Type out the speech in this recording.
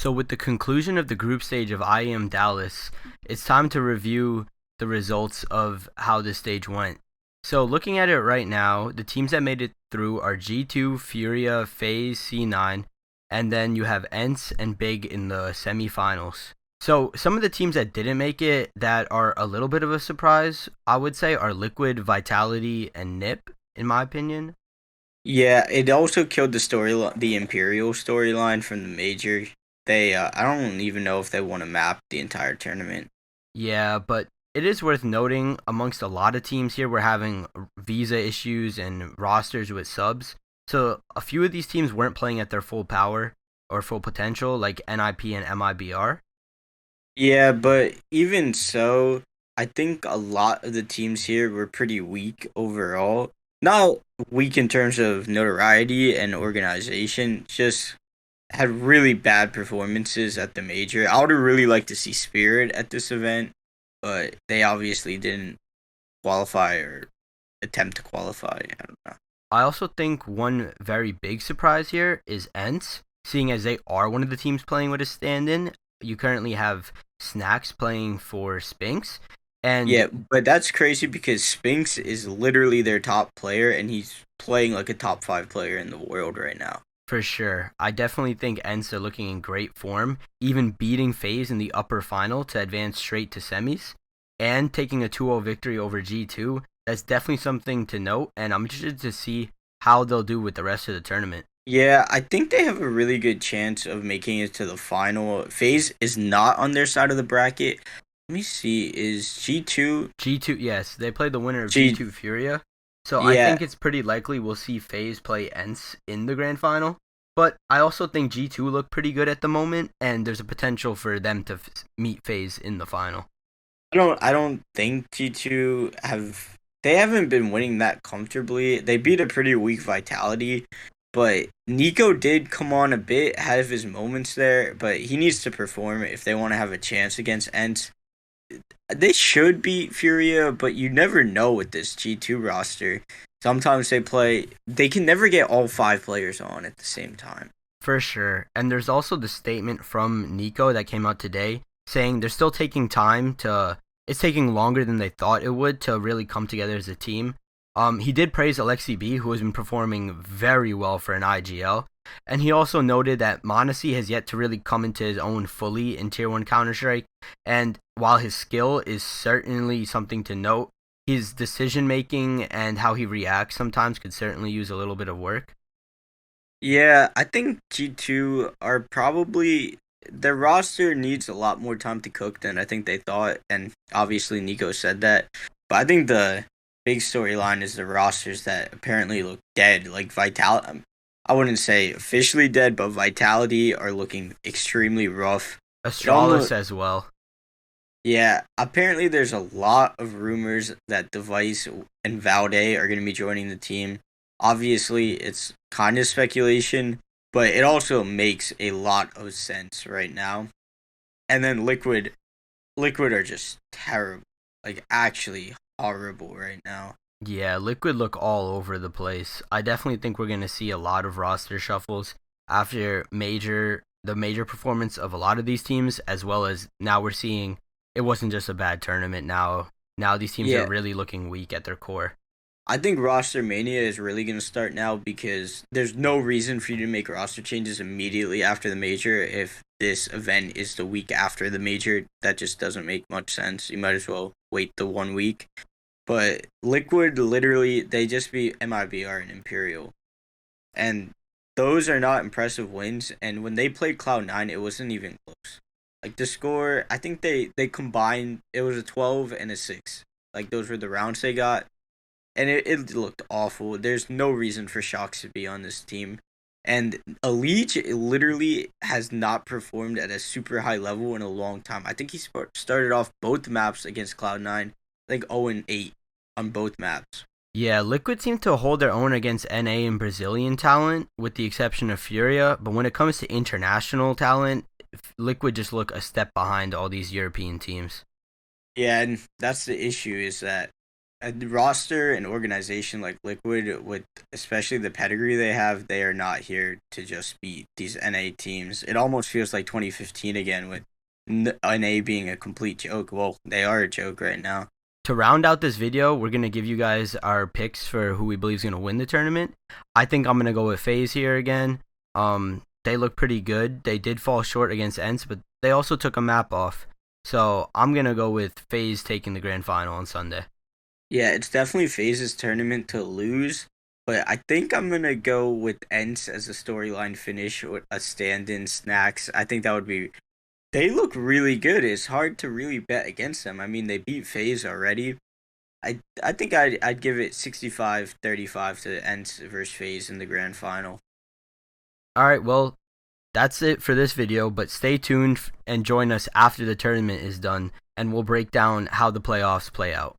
So, with the conclusion of the group stage of IEM Dallas, it's time to review the results of how this stage went. So, looking at it right now, the teams that made it through are G2, Furia, Faze, C9, and then you have Ence and Big in the semifinals. So, some of the teams that didn't make it that are a little bit of a surprise, I would say, are Liquid, Vitality, and Nip, in my opinion. Yeah, it also killed the Imperial storyline from the major. I don't even know if they won a map the entire tournament. Yeah, but it is worth noting amongst a lot of teams here, we're having visa issues and rosters with subs. So a few of these teams weren't playing at their full power or full potential, like NIP and MIBR. Yeah, but even so, I think a lot of the teams here were pretty weak overall. Not weak in terms of notoriety and organization, just had really bad performances at the major. I would have really liked to see Spirit at this event, but they obviously didn't qualify or attempt to qualify. I don't know. I also think one very big surprise here is Ence, seeing as they are one of the teams playing with a stand-in. You currently have Snacks playing for Spinks, and Yeah, but that's crazy because Spinks is literally their top player and he's playing like a top five player in the world right now. for sure. I definitely think Ents are looking in great form, even beating FaZe in the upper final to advance straight to semis and taking a 2-0 victory over G2. That's definitely something to note, and I'm interested to see how they'll do with the rest of the tournament. Yeah, I think they have a really good chance of making it to the final. FaZe is not on their side of the bracket. Let me see. Is G2 G2, yes, they played the winner of G G2 Furia, so I yeah, think it's pretty likely we'll see FaZe play Ents in the grand final. But I also think G2 look pretty good at the moment, and there's a potential for them to meet FaZe in the final. I don't think G2 they haven't been winning that comfortably. They beat a pretty weak Vitality, but Nico did come on a bit, have his moments there, but he needs to perform if they want to have a chance against Ents. They should beat Furia, but you never know with this G2 roster. Sometimes they can never get all five players on at the same time. For sure. And there's also the statement from Nico that came out today saying they're still taking time to it's taking longer than they thought it would to really come together as a team. He did praise Alexi B, who has been performing very well for an IGL. And he also noted that Monesi has yet to really come into his own fully in Tier 1 Counter Strike. And while his skill is certainly something to note, his decision making and how he reacts sometimes could certainly use a little bit of work. Yeah, I think G2 are probably their roster needs a lot more time to cook than I think they thought, and obviously Nico said that. But I think the big storyline is the rosters that apparently look dead. Like I wouldn't say officially dead, but Vitality are looking extremely rough. It Astralis almost as well. Yeah, apparently there's a lot of rumors that Device and Valde are going to be joining the team. Obviously, it's kind of speculation, but it also makes a lot of sense right now. And then Liquid are just terrible. Like actually horrible right now. Yeah, Liquid look all over the place. I definitely think we're going to see a lot of roster shuffles after the major performance of a lot of these teams, as well as now we're seeing it wasn't just a bad tournament. Now these teams are Yeah, really looking weak at their core. I think roster mania is really going to start now because there's no reason for you to make roster changes immediately after the major if this event is the week after the major. That just doesn't make much sense. You might as well wait the 1 week. But Liquid literally they just beat MIBR and Imperial. And those are not impressive wins. And when they played Cloud9, it wasn't even close. Like the score, I think they combined it was a 12 and a 6. Like those were the rounds they got and it looked awful. There's no reason for Shocks to be on this team. And Elite literally has not performed at a super high level in a long time. I think he started off both maps against Cloud9, like 0 and 8 on both maps. Yeah, Liquid seem to hold their own against NA and Brazilian talent, with the exception of Furia. But when it comes to international talent, Liquid just look a step behind all these European teams. Yeah, and that's the issue is that A roster and organization like Liquid, with especially the pedigree they have, they are not here to just beat these NA teams. It almost feels like 2015 again, with NA being a complete joke. Well, they are a joke right now. To round out this video, we're going to give you guys our picks for who we believe is going to win the tournament. I think I'm going to go with Faze here again. They look pretty good. They did fall short against Ence, but they also took a map off. So I'm going to go with Faze taking the grand final on Sunday. Yeah, it's definitely Faze's tournament to lose, but I think I'm gonna go with Ence as a storyline finish or a stand-in snacks. I think that would be. They look really good. It's hard to really bet against them. I mean, they beat Faze already. I think I'd give it 65-35 to Ence versus Faze in the grand final. All right, well, that's it for this video, but stay tuned and join us after the tournament is done, and we'll break down how the playoffs play out.